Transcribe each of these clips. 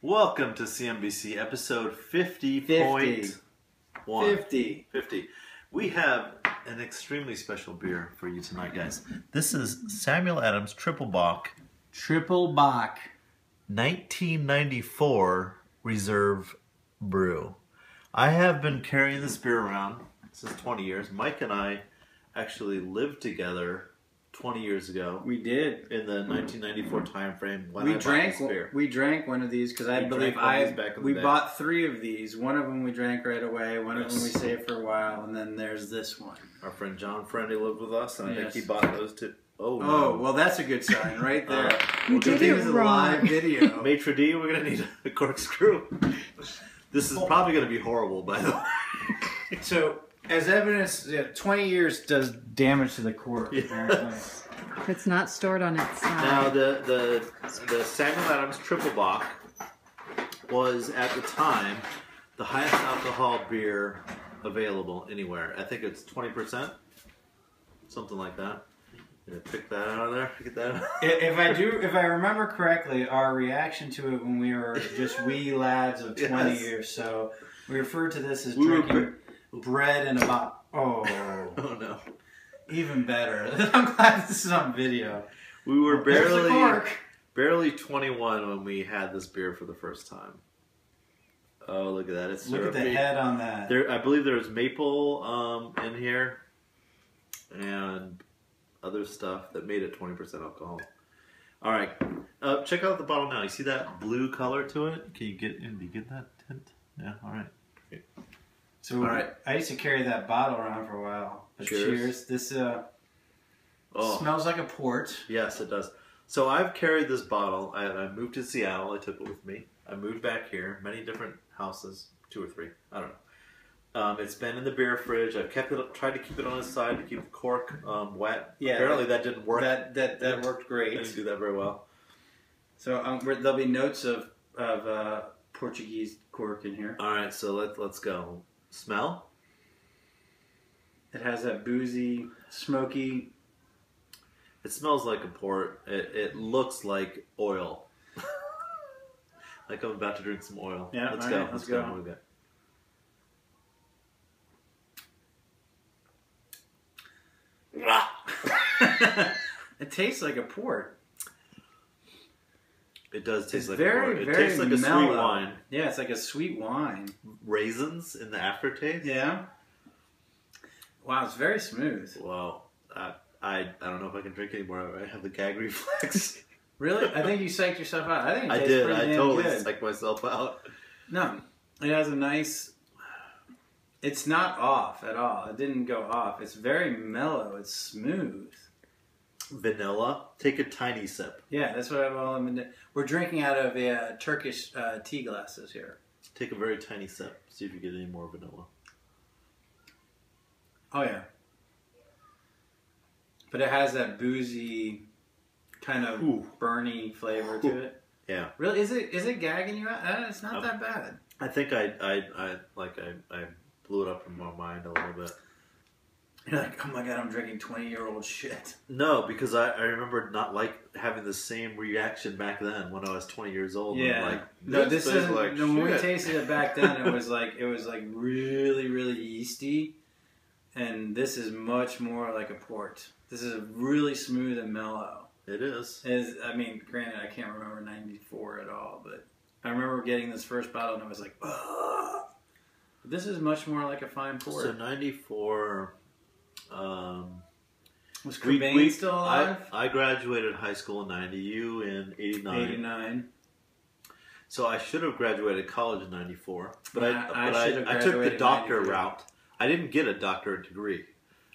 Welcome to CMBC episode 50.1. 50. We have an extremely special beer for you tonight, guys. This is Samuel Adams Triple Bock. Triple Bock. 1994 Reserve Brew. I have been carrying this beer around since 20 years. Mike and I actually lived together 20 years ago. We did. In the 1994 time frame when we drank one of these because I believe we bought 3 of these. One of them we drank right away. One of them we saved for a while, and then there's this one. Our friend John Friendly lived with us, and I think he bought those too. Oh, no. Oh, well, that's a good sign right there. You did it wrong. A live video. Maitre d', we're gonna need a corkscrew. This is probably gonna be horrible, by the way. So, as evidence, 20 years does damage to the cork. Apparently. If it's not stored on its side. Now, the Samuel Adams Triple Bock was at the time the highest alcohol beer available anywhere. I think it's 20%, something like that. Gonna pick that out of there. Get that out. If I remember correctly, our reaction to it when we were just wee lads of 20 years, so we referred to this as drinking bread in a box. Oh no. Even better. I'm glad this is on video. We were barely 21 when we had this beer for the first time. Oh, look at that. It's look at the head on that. I believe there's maple in here and other stuff that made it 20% alcohol. All right. Check out the bottle now. You see that blue color to it? Can you get that tint? Yeah, all right. Great. So all right. I used to carry that bottle around for a while. But cheers. This smells like a port. Yes, it does. So I've carried this bottle. I moved to Seattle. I took it with me. I moved back here. Many different houses, 2 or 3. I don't know. It's been in the beer fridge. I've tried to keep it on its side to keep the cork wet. Yeah, apparently that didn't work. That worked great. Didn't do that very well. So there'll be notes of Portuguese cork in here. All right, so let's go. Smell. It has that boozy, smoky. It smells like a port. It looks like oil. Like I'm about to drink some oil. Yeah, let's go. Let's go. What do we got? It tastes like a port. It does taste like a port. It tastes like a sweet wine. Yeah, it's like a sweet wine. Raisins in the aftertaste. Yeah. Wow, it's very smooth. Well, I don't know if I can drink anymore. I have the gag reflex. Really? I think you psyched yourself out. I think it tastes did. pretty I damn totally good. psyched myself out. No, it has a nice. It's not off at all. It didn't go off. It's very mellow. It's smooth. Vanilla. Take a tiny sip. Yeah, that's what I'm doing. We're drinking out of Turkish tea glasses here. Take a very tiny sip. See if you get any more vanilla. Oh yeah. But it has that boozy, kind of burny flavor to it. Yeah. Really? Is it gagging you out? It's not that bad. I think I blew it up in my mind a little bit. You're like, oh my god, I'm drinking 20-year-old shit. No, because I remember not having the same reaction back then when I was 20 years old. Yeah. When we tasted it back then, it was like really, really yeasty. And this is much more like a port. This is really smooth and mellow. It is. I mean, granted, I can't remember 94 at all, but I remember getting this first bottle and I was like, oh. This is much more like a fine port. So 94... was Cobain still alive? I graduated high school in 90. You in 89. 89. So I should have graduated college in 94. But I took the doctor route. I didn't get a doctorate degree,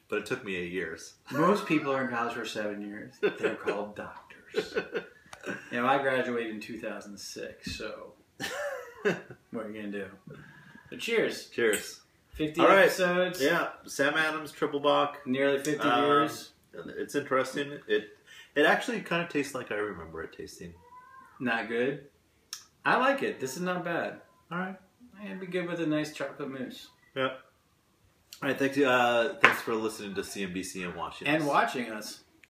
but it took me 8 years. Most people are in college for 7 years. They're called doctors. I graduated in 2006, so what are you going to do? But cheers. Cheers. 50 episodes. Yeah, Sam Adams Triple Bock. Nearly 50 years. It's interesting. It actually kind of tastes like I remember it tasting. Not good. I like it. This is not bad. All right. It'd be good with a nice chocolate mousse. Yeah. All right. Thanks for listening to CMBC and watching us.